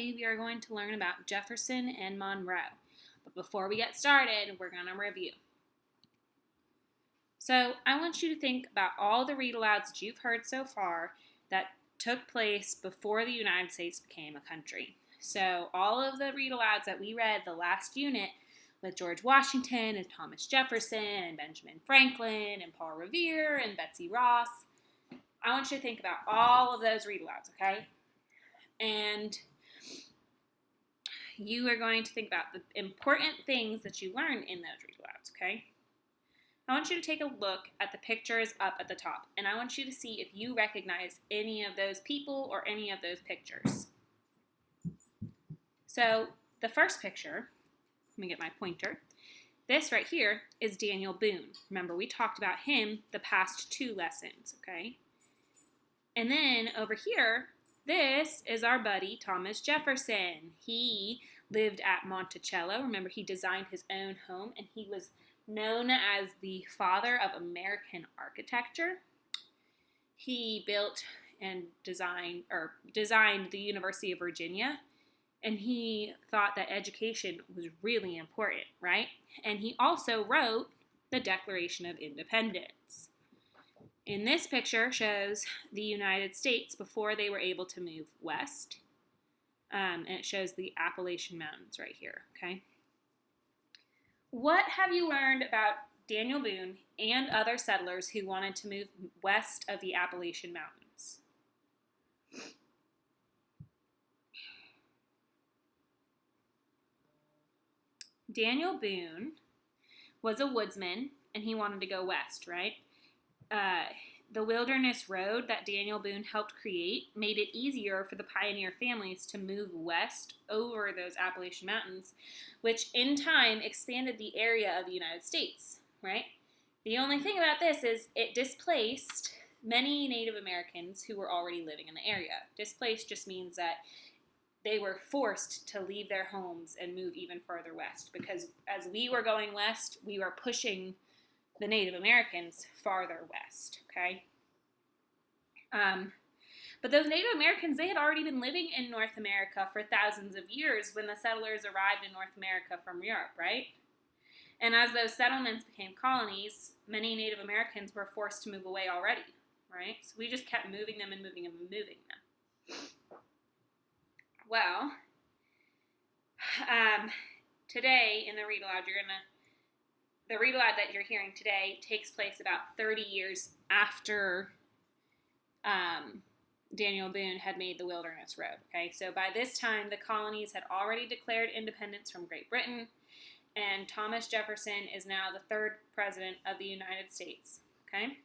We are going to learn about Jefferson and Monroe. But before we get started, we're going to review. So I want you to think about all the read-alouds that you've heard so far that took place before the United States became a country. So all of the read-alouds that we read the last unit with George Washington and Thomas Jefferson and Benjamin Franklin and Paul Revere and Betsy Ross, I want you to think about all of those read-alouds, okay? And you are going to think about the important things that you learned in those read-alouds, okay? I want you to take a look at the pictures up at the top, and I want you to see if you recognize any of those people or any of those pictures. So the first picture, let me get my pointer. This right here is Daniel Boone. Remember, we talked about him the past two lessons, okay? And then over here, this is our buddy Thomas Jefferson. He lived at Monticello. Remember, he designed his own home, and he was known as the father of American architecture. He built and designed the University of Virginia, and he thought that education was really important, right? And he also wrote the Declaration of Independence. In this picture shows the United States before they were able to move west. And it shows the Appalachian Mountains right here, okay? What have you learned about Daniel Boone and other settlers who wanted to move west of the Appalachian Mountains? Daniel Boone was a woodsman, and he wanted to go west, right? The wilderness road that Daniel Boone helped create made it easier for the pioneer families to move west over those Appalachian Mountains, which in time expanded the area of the United States, right? The only thing about this is it displaced many Native Americans who were already living in the area. Displaced just means that they were forced to leave their homes and move even further west, because as we were going west, we were pushing the Native Americans farther west, okay? But those Native Americans, they had already been living in North America for thousands of years when the settlers arrived in North America from Europe, right? And as those settlements became colonies, many Native Americans were forced to move away already, right? So we just kept moving them and moving them and moving them. Well, today in the read-aloud, the read-aloud that you're hearing today takes place about 30 years after Daniel Boone had made the Wilderness Road, okay? So by this time, the colonies had already declared independence from Great Britain, and Thomas Jefferson is now the third president of the United States, okay?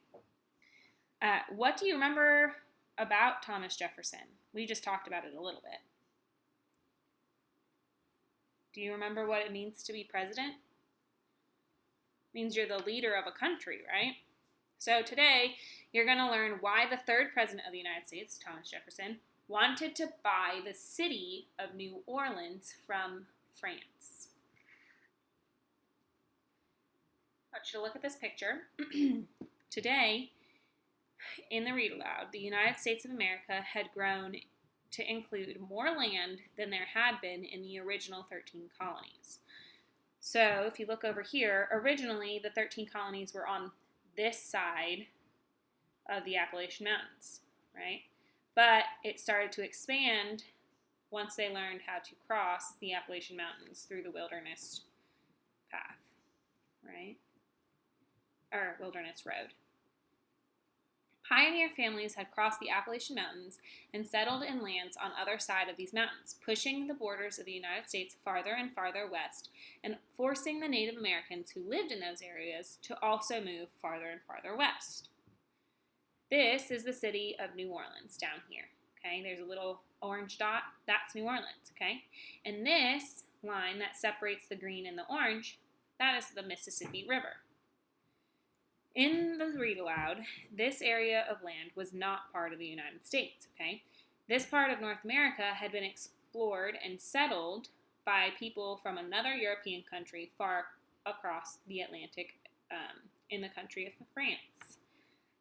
What do you remember about Thomas Jefferson? We just talked about it a little bit. Do you remember what it means to be president? It means you're the leader of a country, right? So today, you're going to learn why the third president of the United States, Thomas Jefferson, wanted to buy the city of New Orleans from France. I want you to look at this picture. Today, in the read-aloud, the United States of America had grown to include more land than there had been in the original 13 colonies. So if you look over here, originally the 13 colonies were on this side of the Appalachian Mountains, right? But it started to expand once they learned how to cross the Appalachian Mountains through the wilderness path, right? Or wilderness road. Pioneer families had crossed the Appalachian Mountains and settled in lands on either side of these mountains, pushing the borders of the United States farther and farther west and forcing the Native Americans who lived in those areas to also move farther and farther west. This is the city of New Orleans down here, okay? There's a little orange dot. That's New Orleans, okay? And this line that separates the green and the orange, that is the Mississippi River. In the read-aloud, this area of land was not part of the United States, okay? This part of North America had been explored and settled by people from another European country far across the Atlantic in the country of France.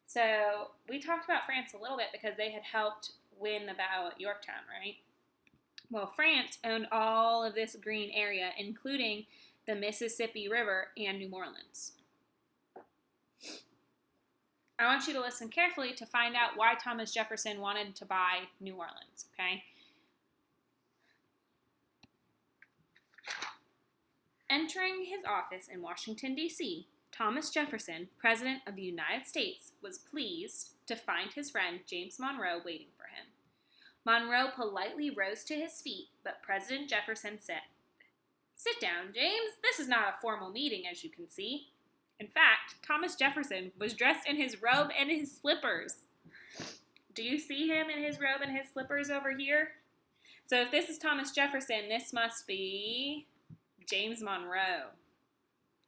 So we talked about France a little bit because they had helped win the battle at Yorktown, right? Well, France owned all of this green area, including the Mississippi River and New Orleans. I want you to listen carefully to find out why Thomas Jefferson wanted to buy New Orleans, okay? Entering his office in Washington, D.C., Thomas Jefferson, President of the United States, was pleased to find his friend James Monroe waiting for him. Monroe politely rose to his feet, but President Jefferson said, "Sit down, James. This is not a formal meeting, as you can see." In fact, Thomas Jefferson was dressed in his robe and his slippers. Do you see him in his robe and his slippers over here? So if this is Thomas Jefferson, this must be James Monroe.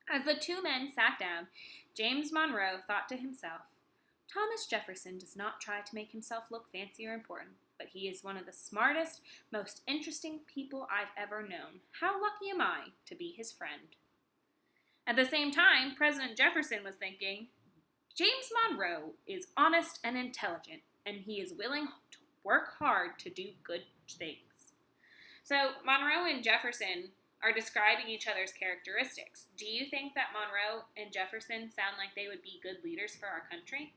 As the two men sat down, James Monroe thought to himself, "Thomas Jefferson does not try to make himself look fancy or important, but he is one of the smartest, most interesting people I've ever known. How lucky am I to be his friend?" At the same time, President Jefferson was thinking, "James Monroe is honest and intelligent, and he is willing to work hard to do good things." So Monroe and Jefferson are describing each other's characteristics. Do you think that Monroe and Jefferson sound like they would be good leaders for our country?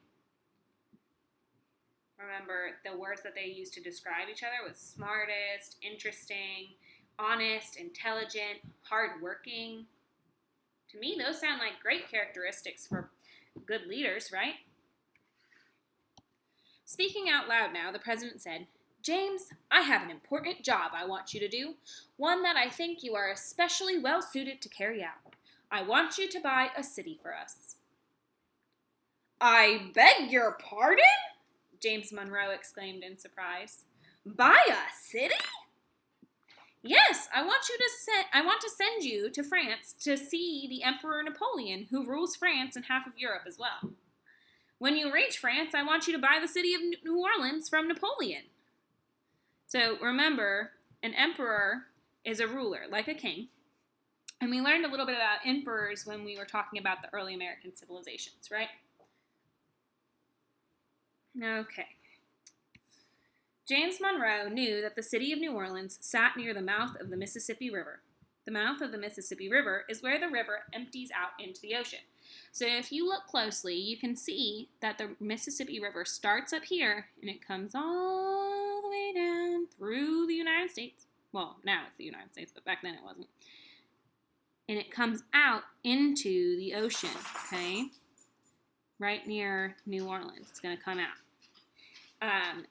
Remember, the words that they used to describe each other was smartest, interesting, honest, intelligent, hardworking. To me, those sound like great characteristics for good leaders, right? Speaking out loud now, the president said, "James, I have an important job I want you to do, one that I think you are especially well suited to carry out. I want you to buy a city for us." "I beg your pardon?" James Monroe exclaimed in surprise. "Buy a city?" "Yes, I want to send you to France to see the Emperor Napoleon, who rules France and half of Europe as well. When you reach France, I want you to buy the city of New Orleans from Napoleon." So remember, an emperor is a ruler, like a king. And we learned a little bit about emperors when we were talking about the early American civilizations, right? Okay. James Monroe knew that the city of New Orleans sat near the mouth of the Mississippi River. The mouth of the Mississippi River is where the river empties out into the ocean. So if you look closely, you can see that the Mississippi River starts up here and it comes all the way down through the United States. Well, now it's the United States, but back then it wasn't. And it comes out into the ocean, okay? Right near New Orleans. It's going to come out.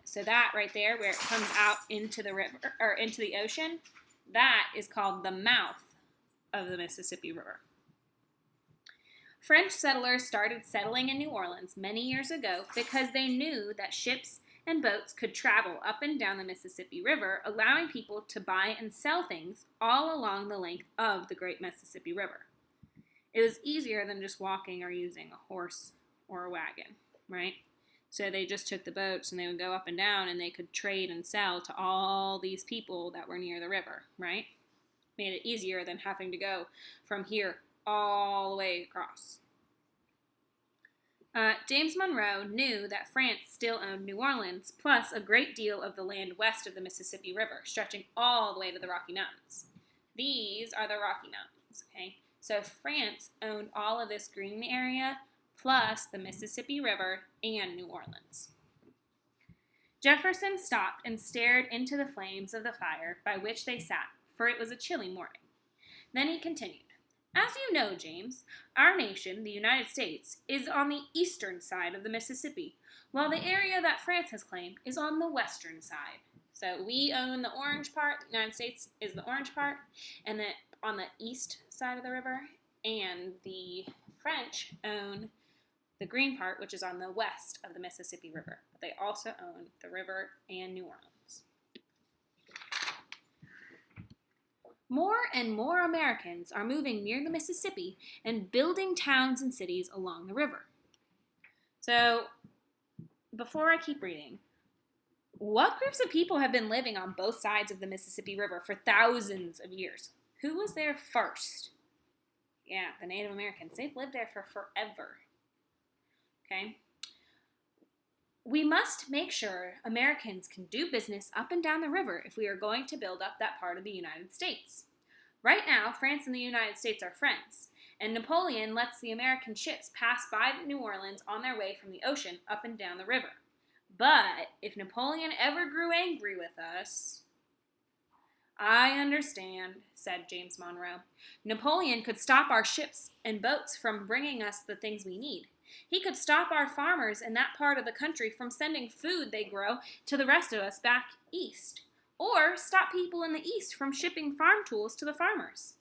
So that right there, where it comes out into the river or into the ocean, that is called the mouth of the Mississippi River. French settlers started settling in New Orleans many years ago because they knew that ships and boats could travel up and down the Mississippi River, allowing people to buy and sell things all along the length of the Great Mississippi River. It was easier than just walking or using a horse or a wagon, right? So they just took the boats and they would go up and down and they could trade and sell to all these people that were near the river, right? Made it easier than having to go from here all the way across. James Monroe knew that France still owned New Orleans, plus a great deal of the land west of the Mississippi River, stretching all the way to the Rocky Mountains. These are the Rocky Mountains, okay? So France owned all of this green area, plus the Mississippi River and New Orleans. Jefferson stopped and stared into the flames of the fire by which they sat, for it was a chilly morning. Then he continued, "As you know, James, our nation, the United States, is on the eastern side of the Mississippi, while the area that France has claimed is on the western side. So we own the orange part, the United States is the orange part, and then on the east side of the river, and the French own the green part, which is on the west of the Mississippi River. But they also own the river and New Orleans. More and more Americans are moving near the Mississippi and building towns and cities along the river." So, before I keep reading, what groups of people have been living on both sides of the Mississippi River for thousands of years? Who was there first? Yeah, the Native Americans. They've lived there for forever. Okay. We must make sure Americans can do business up and down the river if we are going to build up that part of the United States. Right now, France and the United States are friends, and Napoleon lets the American ships pass by New Orleans on their way from the ocean up and down the river. But if Napoleon ever grew angry with us... I understand, said James Monroe. Napoleon could stop our ships and boats from bringing us the things we need. He could stop our farmers in that part of the country from sending food they grow to the rest of us back east, or stop people in the east from shipping farm tools to the farmers.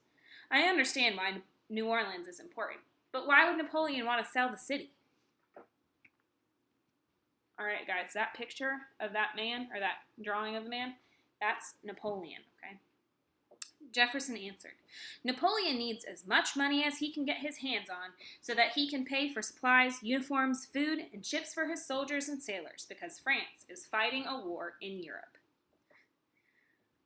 I understand why New Orleans is important, but why would Napoleon want to sell the city? All right, guys, that picture of that man, or that drawing of the man, that's Napoleon, okay? Jefferson answered, Napoleon needs as much money as he can get his hands on so that he can pay for supplies, uniforms, food, and ships for his soldiers and sailors because France is fighting a war in Europe.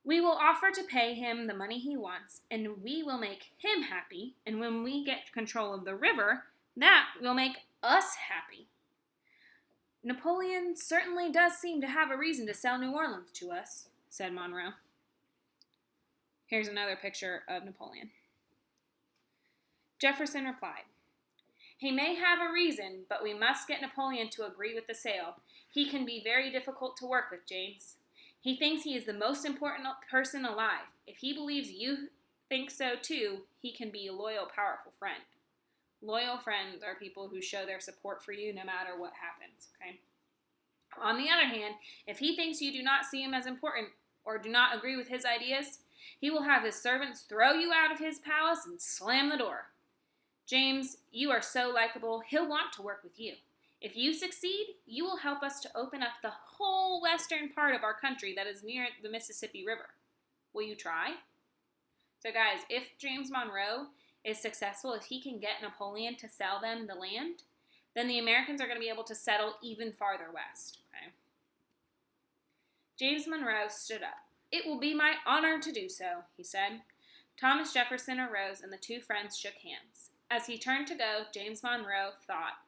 We will offer to pay him the money he wants, and we will make him happy, and when we get control of the river, that will make us happy. Napoleon certainly does seem to have a reason to sell New Orleans to us, said Monroe. Here's another picture of Napoleon. Jefferson replied, He may have a reason, but we must get Napoleon to agree with the sale. He can be very difficult to work with, James. He thinks he is the most important person alive. If he believes you think so too, he can be a loyal, powerful friend. Loyal friends are people who show their support for you no matter what happens, okay? On the other hand, if he thinks you do not see him as important or do not agree with his ideas, he will have his servants throw you out of his palace and slam the door. James, you are so likable, he'll want to work with you. If you succeed, you will help us to open up the whole western part of our country that is near the Mississippi River. Will you try? So guys, if James Monroe is successful, if he can get Napoleon to sell them the land, then the Americans are going to be able to settle even farther west. Okay? James Monroe stood up. It will be my honor to do so, he said. Thomas Jefferson arose and the two friends shook hands. As he turned to go, James Monroe thought,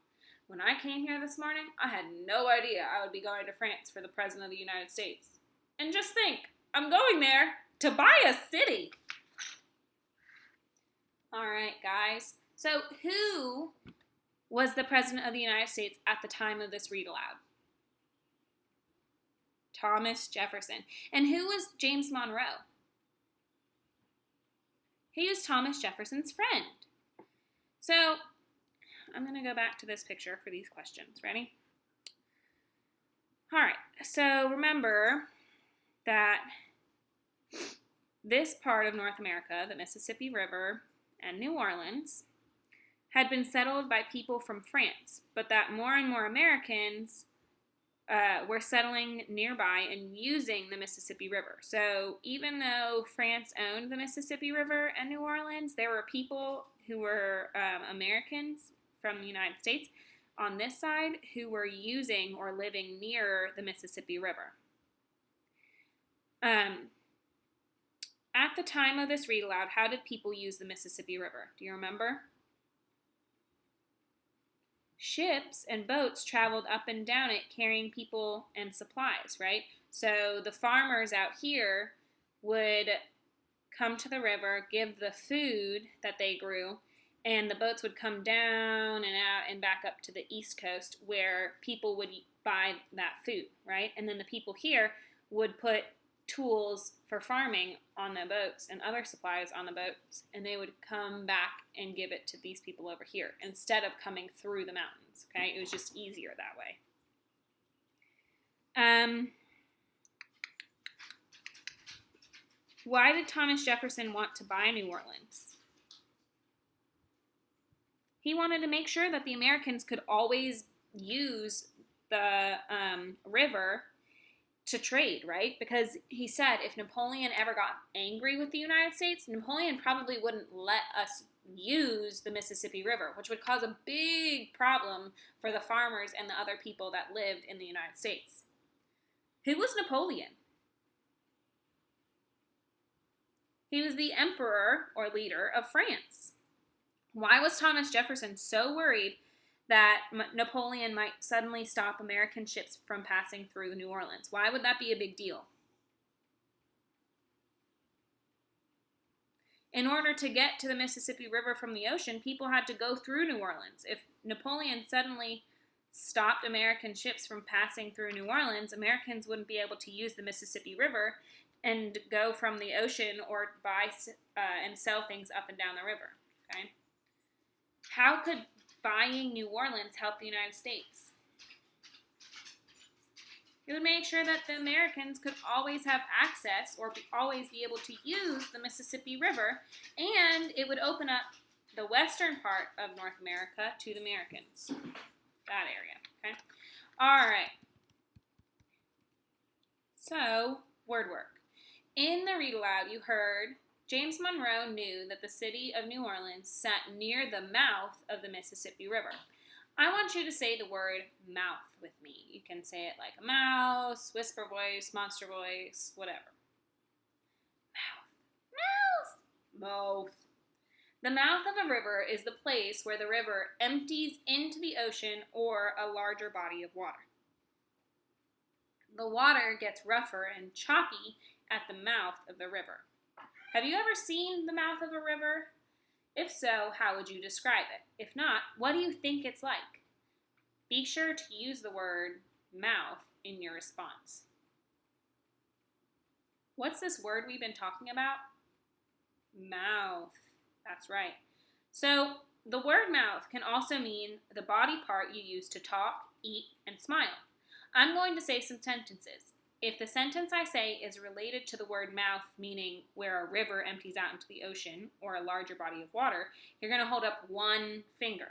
when I came here this morning, I had no idea I would be going to France for the President of the United States. And just think, I'm going there to buy a city. All right, guys. So who was the President of the United States at the time of this read aloud? Thomas Jefferson. And who was James Monroe? He was Thomas Jefferson's friend. So I'm going to go back to this picture for these questions. Ready? All right. So remember that this part of North America, the Mississippi River and New Orleans, had been settled by people from France, but that more and more Americans were settling nearby and using the Mississippi River. So even though France owned the Mississippi River and New Orleans, there were people who were Americans from the United States on this side who were using or living near the Mississippi River. At the time of this read aloud, how did people use the Mississippi River? Do you remember? Ships and boats traveled up and down it carrying people and supplies, right? So the farmers out here would come to the river, give the food that they grew, and the boats would come down and out and back up to the East Coast where people would buy that food, right? And then the people here would put tools for farming on the boats and other supplies on the boats, and they would come back and give it to these people over here instead of coming through the mountains, okay? It was just easier that way. Why did Thomas Jefferson want to buy New Orleans? He wanted to make sure that the Americans could always use the river to trade, right? Because he said if Napoleon ever got angry with the United States, Napoleon probably wouldn't let us use the Mississippi River, which would cause a big problem for the farmers and the other people that lived in the United States. Who was Napoleon? He was the emperor or leader of France. Why was Thomas Jefferson so worried that Napoleon might suddenly stop American ships from passing through New Orleans. Why would that be a big deal? In order to get to the Mississippi River from the ocean, people had to go through New Orleans. If Napoleon suddenly stopped American ships from passing through New Orleans, Americans wouldn't be able to use the Mississippi River and go from the ocean or buy and sell things up and down the river. Okay? How could buying New Orleans help the United States? It would make sure that the Americans could always have access or always be able to use the Mississippi River, and it would open up the western part of North America to the Americans. That area, okay? All right. So, word work. In the read aloud, you heard James Monroe knew that the city of New Orleans sat near the mouth of the Mississippi River. I want you to say the word mouth with me. You can say it like a mouse, whisper voice, monster voice, whatever. Mouth. Mouth. Mouth. The mouth of a river is the place where the river empties into the ocean or a larger body of water. The water gets rougher and choppy at the mouth of the river. Have you ever seen the mouth of a river? If so, how would you describe it? If not, what do you think it's like? Be sure to use the word mouth in your response. What's this word we've been talking about? Mouth. That's right. So, the word mouth can also mean the body part you use to talk, eat, and smile. I'm going to say some sentences. If the sentence I say is related to the word mouth, meaning where a river empties out into the ocean or a larger body of water, you're going to hold up one finger.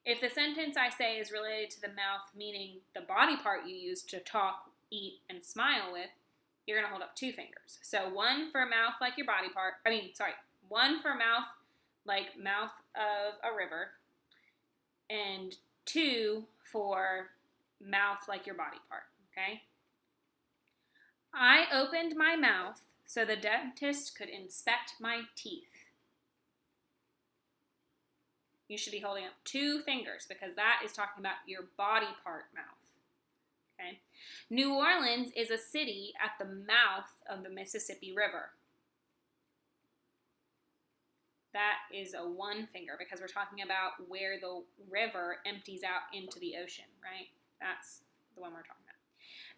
If the sentence I say is related to the mouth, meaning the body part you use to talk, eat, and smile with, you're going to hold up two fingers. So one for mouth like your body part, one for mouth like mouth of a river, and two for mouth like your body part, okay? I opened my mouth so the dentist could inspect my teeth. You should be holding up two fingers because that is talking about your body part mouth. Okay? New Orleans is a city at the mouth of the Mississippi River. That is a one finger because we're talking about where the river empties out into the ocean, right? That's the one we're talking about.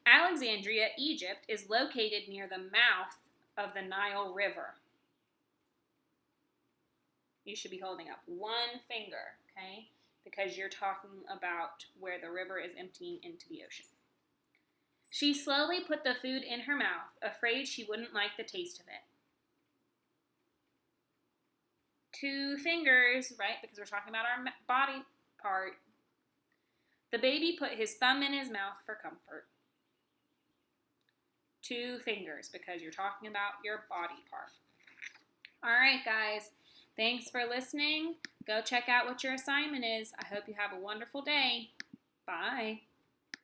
Alexandria, Egypt, is located near the mouth of the Nile River. You should be holding up one finger, okay? Because you're talking about where the river is emptying into the ocean. She slowly put the food in her mouth, afraid she wouldn't like the taste of it. Two fingers, right? Because we're talking about our body part. The baby put his thumb in his mouth for comfort. Two fingers because you're talking about your body part. All right, guys. Thanks for listening. Go check out what your assignment is. I hope you have a wonderful day. Bye.